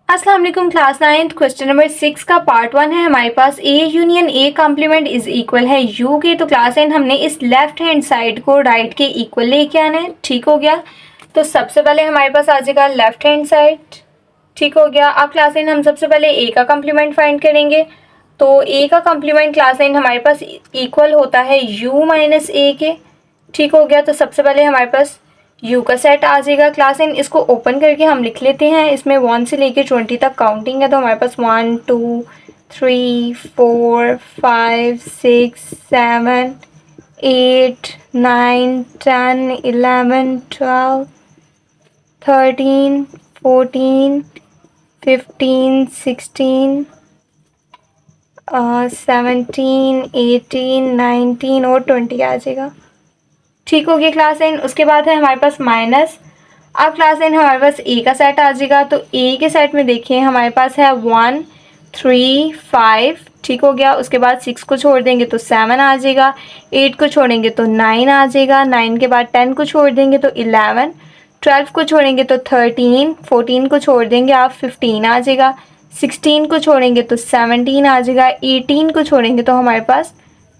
अस्सलाम वालेकुम class 9th question number 6 का पार्ट 1 है हमारे पास। A union A complement is equal है यू के। तो क्लास 9 हमने इस लेफ्ट हैंड साइड को राइट के इक्वल लेके आना है। ठीक हो गया। तो सबसे पहले हमारे पास आ जाएगा लेफ्ट हैंड साइड। ठीक हो गया। अब क्लास 9 हम सबसे पहले ए का कॉम्प्लीमेंट फाइंड करेंगे। तो ए का कॉम्प्लीमेंट क्लास 9 हमारे पास इक्वल होता है यू माइनस ए के। ठीक हो गया। तो सबसे पहले हमारे पास यू का सेट आ जाएगा। क्लास 9 इसको ओपन करके हम लिख लेते हैं। इसमें 1 से लेके 20 तक काउंटिंग है। तो हमारे पास 1 2 3 4 5 6 7 8 9 10 11 12 13 14 15 16 17 18 19 और 20 आ जाएगा। ठीक हो गया क्लास 9। उसके बाद है हमारे पास माइनस। अब क्लास 9 हमारे पास ए का सेट आ जाएगा। तो ए के सेट में देखिए हमारे पास है 1 3 5। ठीक हो गया। उसके बाद 6 को छोड़ देंगे तो 7 आ जाएगा। 8 को छोड़ेंगे तो 9 आ जाएगा। 9 के बाद 10 को छोड़ देंगे तो 11। 12 को छोड़ेंगे तो 13। 14 को छोड़ देंगे आप 15 आ जाएगा। 16 को छोड़ेंगे तो 17 आ जाएगा। 18 को छोड़ेंगे तो हमारे पास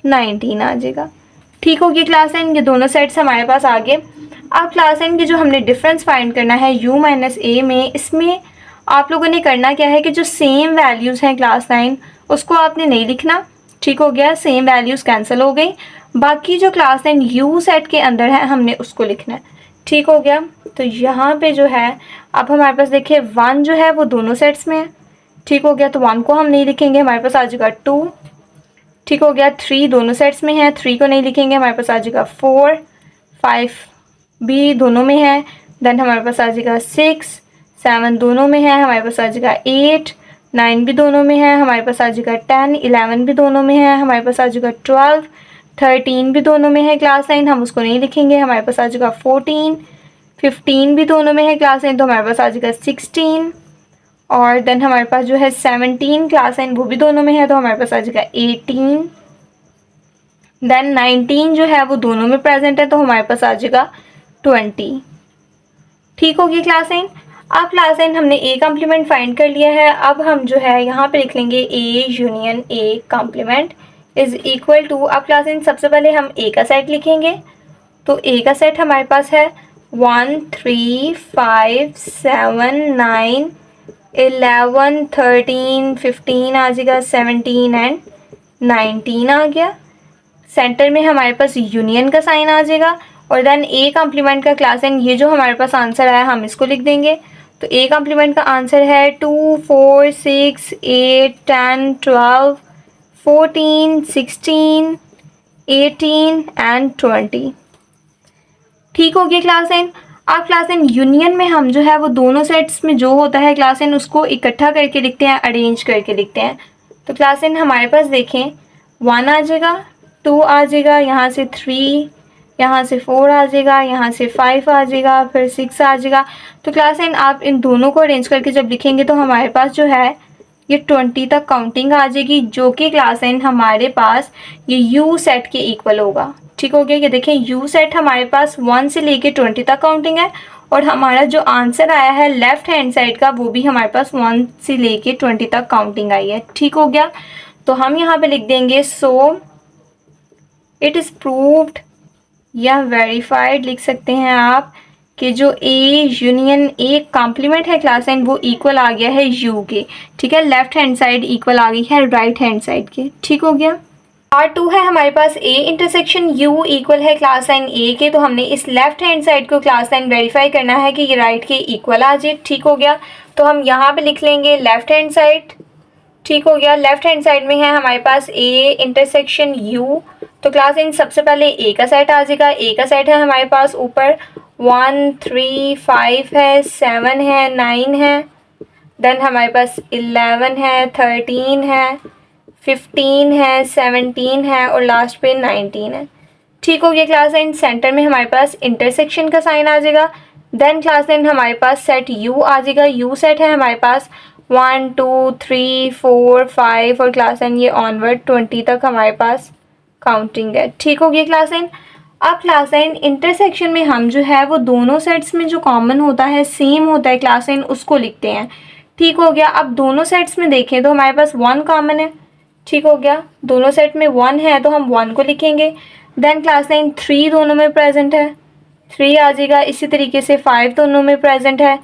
19 आ जाएगा। ठीक होगी क्लास 9। ये दोनों सेट्स हमारे पास आ गए। अब क्लास 9 के जो हमने डिफरेंस फाइंड करना है u माइनस ए में, इसमें आप लोगों ने करना क्या है कि जो सेम वैल्यूज़ हैं क्लास 9 उसको आपने नहीं लिखना। ठीक हो गया। सेम वैल्यूज़ कैंसिल हो गई। बाकी जो क्लास 9 u सेट के अंदर है हमने उसको लिखना है। ठीक हो गया। तो यहाँ पे जो है अब हमारे पास देखिए 1 जो है वो दोनों सेट्स में है। ठीक हो गया। तो 1 को हम नहीं लिखेंगे, हमारे पास आ जाएगा 2। ठीक हो गया। 3 दोनों सेट्स में है, 3 को नहीं लिखेंगे, हमारे पास आ जाएगा 4। 5 भी दोनों में है। देन हमारे पास आ जाएगा 6 7 दोनों में है, हमारे पास आ जाएगा 8 9 भी दोनों में है, हमारे पास आ जाएगा 10 11 भी दोनों में है, हमारे पास आ जाएगा 12 13 भी दोनों में है। क्लास 9 हम उसको नहीं लिखेंगे, हमारे पास आ जाएगा 14 15 भी दोनों में है। क्लास 9 तो हमारे पास आ जाएगा 16 और देन हमारे पास जो है 17 क्लास 9 वो भी दोनों में है, तो हमारे पास आ जाएगा 18। देन 19 जो है वो दोनों में प्रेजेंट है, तो हमारे पास आ जाएगा 20। ठीक होगी क्लास 9। अब क्लास 9 हमने ए कॉम्प्लीमेंट फाइंड कर लिया है। अब हम जो है यहाँ पे लिख लेंगे A union A complement is equal to. अब क्लास 9 सबसे पहले हम ए का सेट लिखेंगे। तो ए का सेट हमारे पास है 1 3 5 7 9 11 13 15 आ जाएगा, 17 एंड 19 आ गया। सेंटर में हमारे पास यूनियन का साइन आ जाएगा और देन ए कॉम्प्लीमेंट का क्लास 9 ये जो हमारे पास आंसर आया हम इसको लिख देंगे। तो ए कॉम्प्लीमेंट का आंसर है 2 4 6 8 10 12 14 16 18 एंड 20। ठीक हो गया क्लास 9। अब क्लास 9 यूनियन में हम जो है वो दोनों सेट्स में जो होता है क्लास 9 उसको इकट्ठा करके लिखते हैं, अरेंज करके लिखते हैं। तो क्लास 9 हमारे पास देखें 1 आ जाएगा, 2 आ जाएगा, यहाँ से 3, यहाँ से 4 आ जाएगा, यहाँ से 5 आ जाएगा, फिर 6 आ जाएगा। तो क्लास 9 आप इन दोनों को अरेंज करके जब लिखेंगे तो हमारे पास जो है ये 20 तक काउंटिंग आ जाएगी, जो कि क्लास 9 हमारे पास ये यू सेट के इक्वल होगा। ठीक हो गया। ये देखें यू सेट हमारे पास 1 से लेके 20 तक काउंटिंग है और हमारा जो आंसर आया है लेफ्ट हैंड साइड का वो भी हमारे पास 1 से लेके 20 तक काउंटिंग आई है। ठीक हो गया। तो हम यहाँ पे लिख देंगे सो इट इज़ प्रूव्ड या वेरीफाइड लिख सकते हैं आप कि जो ए यूनियन ए कॉम्प्लीमेंट है क्लास 9 वो इक्वल आ गया है यू के। ठीक है। लेफ्ट हैंड साइड इक्वल आ गई है राइट हैंड साइड के। ठीक हो गया। पार्ट 2 है हमारे पास ए इंटरसेक्शन यू इक्वल है क्लास 9 ए के। तो हमने इस लेफ्ट हैंड साइड को क्लास 9 वेरीफाई करना है कि ये राइट के इक्वल आ जाए। ठीक हो गया। तो हम यहाँ पे लिख लेंगे लेफ्ट हैंड साइड। ठीक हो गया। लेफ्ट हैंड साइड में है हमारे पास ए इंटरसेक्शन यू। तो क्लास 9 सबसे पहले ए का सेट आ जाएगा। ए का सेट है हमारे पास ऊपर 1 3 5 है, 7 है, 9 है, देन हमारे पास 11 है, 13 है, 15 है, 17 है और लास्ट पे 19 है। ठीक हो गया क्लास 9। सेंटर में हमारे पास इंटरसेक्शन का साइन आ जाएगा। देन क्लास 9 हमारे पास सेट यू आ जाएगा। यू सेट है हमारे पास 1 2 3 4 5 और क्लास 9 ये ऑनवर्ड 20 तक हमारे पास काउंटिंग है। ठीक हो गया क्लास 9। अब क्लास 9 इंटरसेक्शन में हम जो है वो दोनों सेट्स में जो कॉमन होता है सेम होता है क्लास 9 उसको लिखते हैं। ठीक हो गया। अब दोनों सेट्स में देखें तो हमारे पास 1 कॉमन है। ठीक हो गया, दोनों सेट में 1 है तो हम 1 को लिखेंगे। देन क्लास 9 3 दोनों में प्रेजेंट है, 3 आ जाएगा। इसी तरीके से 5 दोनों में प्रेजेंट है।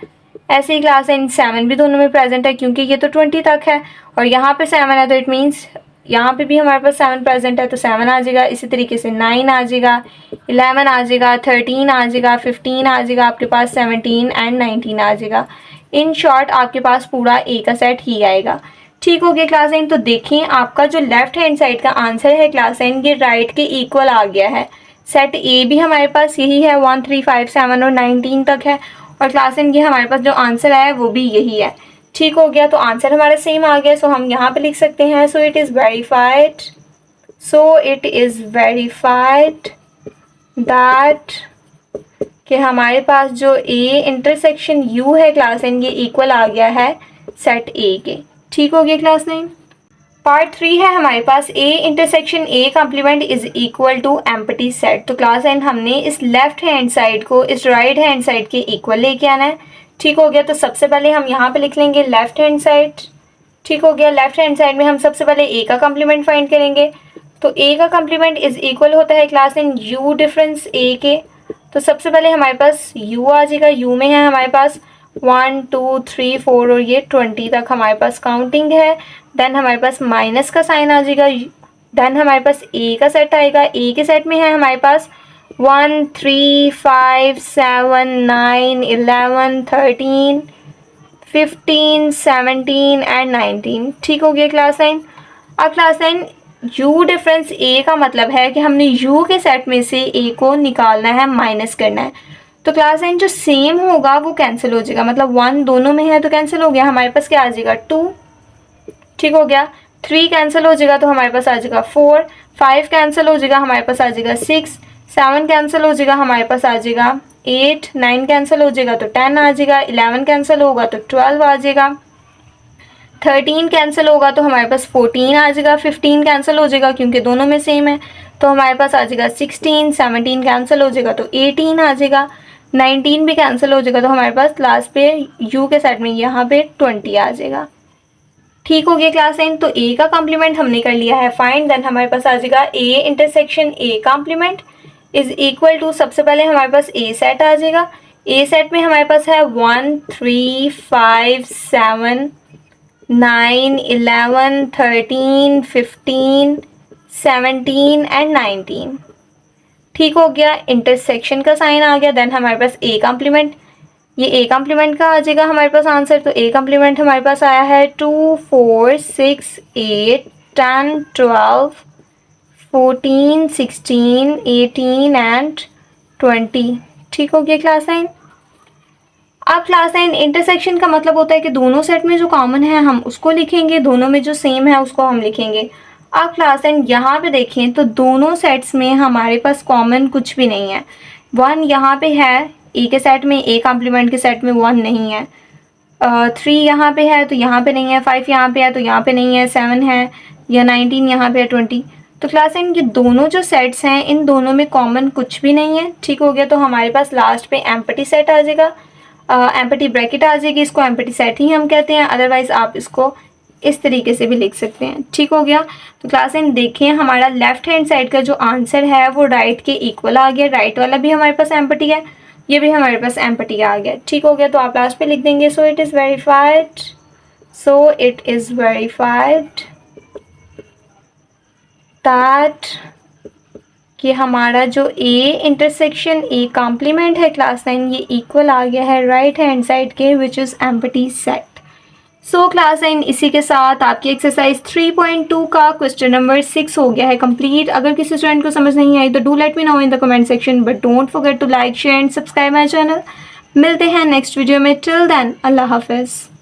ऐसे ही क्लास 9 7 भी दोनों में प्रेजेंट है, क्योंकि ये तो 20 तक है और यहाँ पे 7 है, तो इट मीन्स यहाँ पे भी हमारे पास 7 प्रेजेंट है, तो 7 आ जाएगा। इसी तरीके से 9 आ जाएगा, 11 आ जाएगा, 13 आ जाएगा, 15 आ जाएगा, आपके पास 17 एंड 19 आ जाएगा। इन शॉर्ट आपके पास पूरा ए का सेट ही आएगा। ठीक हो गया क्लास 9। तो देखें आपका जो लेफ्ट हैंड साइड का आंसर है क्लास 9 ये राइट के इक्वल आ गया है। सेट ए भी हमारे पास यही है, 1 3 5 7 और 19 तक है, और क्लास 9 की हमारे पास जो आंसर आया है वो भी यही है। ठीक हो गया, तो आंसर हमारा सेम आ गया, सो हम यहाँ पे लिख सकते हैं so it is verified, that कि हमारे पास जो ए इंटरसेक्शन यू है क्लास 9 ये इक्वल आ गया है सेट ए के। ठीक हो गया क्लास 9। पार्ट 3 है हमारे पास, A intersection A complement is equal to empty set. तो क्लास 9 हमने इस लेफ्ट हैंड साइड को इस राइट हैंड साइड के इक्वल लेके आना है। ठीक हो गया, तो सबसे पहले हम यहाँ पे लिख लेंगे लेफ्ट हैंड साइड। ठीक हो गया, लेफ्ट हैंड साइड में हम सबसे पहले ए का कॉम्प्लीमेंट फाइंड करेंगे। तो ए का कॉम्प्लीमेंट इज इक्वल होता है क्लास 9 यू डिफरेंस ए के। तो सबसे पहले हमारे पास u आ जाएगा, u में है हमारे पास 1 2 3 4 और ये 20 तक हमारे पास काउंटिंग है। देन हमारे पास माइनस का साइन आ जाएगा। देन हमारे पास a का सेट आएगा, a के सेट में है हमारे पास 1 3 5 7 9 11 13 15 17 एंड 19। ठीक हो गया क्लास 9। अब क्लास 9 u डिफरेंस a का मतलब है कि हमने u के सेट में से a को निकालना है, माइनस करना है। तो क्लास 9 जो सेम होगा वो कैंसिल हो जाएगा, मतलब 1 दोनों में है तो कैंसिल हो गया। हमारे पास क्या आ जाएगा 2। ठीक हो गया, 3 कैंसिल हो जाएगा तो हमारे पास आ जाएगा 4, 5 कैंसिल हो जाएगा हमारे पास आ जाएगा 6, 7 कैंसिल हो जाएगा हमारे पास आ जाएगा 8, 9 कैंसिल हो जाएगा तो 10 आ जाएगा, 11 कैंसिल होगा तो 12 आ जाएगा, 13 कैंसिल होगा तो हमारे पास 14 आ जाएगा, 15 कैंसिल हो जाएगा क्योंकि दोनों में सेम है तो हमारे पास आ जाएगा 16, 17 कैंसिल हो जाएगा तो 18 आ जाएगा, 19 भी कैंसिल हो जाएगा तो हमारे पास लास्ट पे u के साइड में यहाँ पे 20 आ जाएगा। ठीक हो गया क्लास 9। तो a का कॉम्प्लीमेंट हमने कर लिया है फाइंड। देन हमारे पास आ जाएगा a intersection a complement is equal to, सबसे पहले हमारे पास a सेट आ जाएगा। a सेट में हमारे पास है 1 3 5 7 9 11 13 15 17 एंड 19। ठीक हो गया, इंटरसेक्शन का साइन आ गया। देन हमारे पास a कॉम्प्लीमेंट, ये a कॉम्प्लीमेंट का आ जाएगा हमारे पास आंसर। तो a कॉम्प्लीमेंट हमारे पास आया है 2 4 6 8 10 12 14 16 18 एंड 20। ठीक हो गया क्लास 9। अब क्लास 9 इंटरसेक्शन का मतलब होता है कि दोनों सेट में जो कॉमन है हम उसको लिखेंगे, दोनों में जो सेम है उसको हम लिखेंगे। अब क्लास 9 यहाँ पे देखें तो दोनों सेट्स में हमारे पास कॉमन कुछ भी नहीं है। 1 यहाँ पे है ए के सेट में, ए कॉम्प्लीमेंट के सेट में 1 नहीं है, 3 यहाँ पे है तो यहाँ पे नहीं है, 5 यहाँ पे है तो यहाँ पे नहीं है, 7 है या 19 यहाँ पे है 20। तो क्लास 9 ये दोनों जो सेट्स हैं इन दोनों में कॉमन कुछ भी नहीं है। ठीक हो गया, तो हमारे पास लास्ट पे एम्प्टी सेट आ जाएगा, एम्प्टी ब्रैकेट आ जाएगी, इसको एम्प्टी सेट ही हम कहते हैं, अदरवाइज आप इसको इस तरीके से भी लिख सकते हैं। ठीक हो गया, तो क्लास 9 देखें हमारा लेफ्ट हैंड साइड का जो आंसर है वो राइट के इक्वल आ गया, राइट वाला भी हमारे पास एम्प्टी है, ये भी हमारे पास एम्प्टी आ गया। ठीक हो गया, तो आप लास्ट पे लिख देंगे so it is verified, that कि हमारा जो ए इंटरसेक्शन ए कॉम्प्लीमेंट है क्लास 9 ये इक्वल आ गया है राइट हैंड साइड के which is empty set. So class 9 इसी के साथ आपकी एक्सरसाइज 3.2 का क्वेश्चन नंबर 6 हो गया है कंप्लीट। अगर किसी स्टूडेंट को समझ नहीं आई तो do let me know in the comment section, but don't forget to like share and subscribe my channel. मिलते हैं नेक्स्ट वीडियो में, टिल देन अल्लाह हाफिज़।